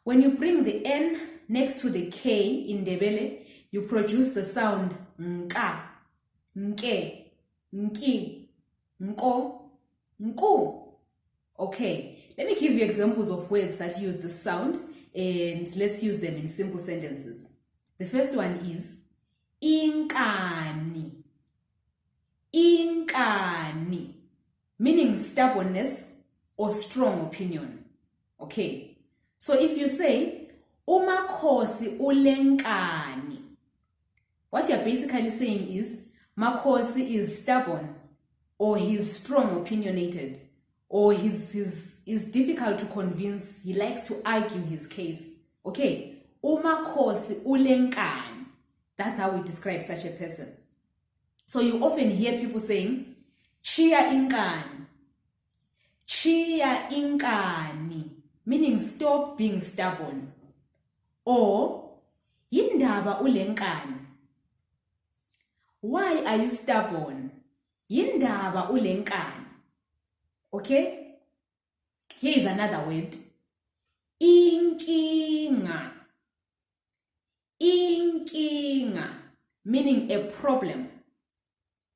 When you bring the N next to the K in Ndebele, you produce the sound nka, nke, nki, nko, nku. Okay, let me give you examples of words that use the sound, and let's use them in simple sentences. The first one is inkani. Inkani, meaning stubbornness or strong opinion. Okay, so if you say umakhosi ulenkani, what you're basically saying is Makhosi is stubborn, or he's strong opinionated, or he's difficult to convince. He likes to argue his case. Okay, umakhosi ulenkani, that's how we describe such a person. So you often hear people saying Tshiya inkani. Tshiya inkani, meaning stop being stubborn. Or Yindaba ulenkani. Why are you stubborn? Yindaba ulenkani. Okay? Here is another word. Inkinga. Inkinga, meaning a problem.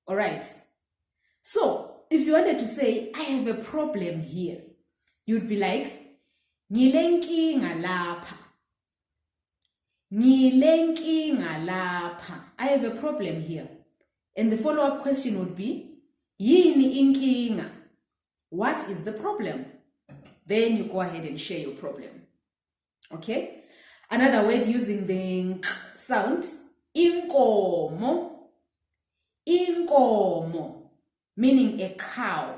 Alright? So, if you wanted to say, I have a problem here, you'd be like, Ngilenkinga lapha. Ngilenkinga lapha. I have a problem here. And the follow-up question would be, Yini inkinga? What is the problem? Then you go ahead and share your problem. Okay? Another word using the nk sound, INKOMO. INKOMO, meaning a cow.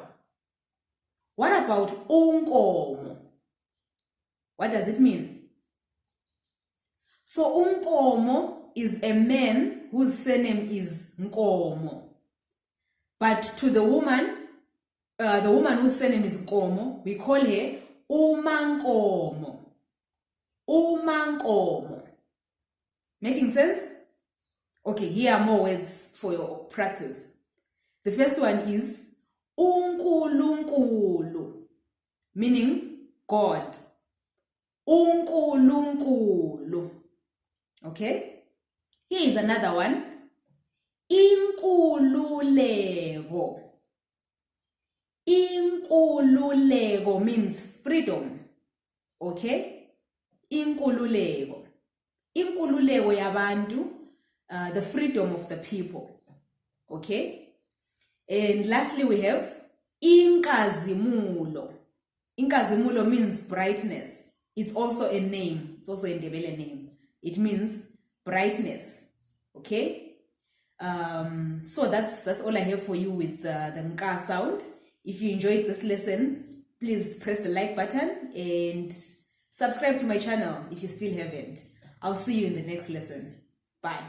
What about UNKOMO? What does it mean? So UNKOMO is a man whose surname is Nkomo. But to the woman whose surname is Nkomo, we call her umankomo. Umankomo. Making sense? Okay, here are more words for your practice. The first one is unkulunkulu, meaning God. Unkulunkulu. Okay? Here is another one. Inkululeko. Inkululeko means freedom. Okay? Inkululeko. Inkululeko yabantu, the freedom of the people. Okay? And lastly we have Inkazimulo. Inkazimulo means brightness. It's also a name. It's also a Ndebele name. It means brightness. Okay? So that's all I have for you with the nka sound. If you enjoyed this lesson, please press the like button and subscribe to my channel if you still haven't. I'll see you in the next lesson. Bye.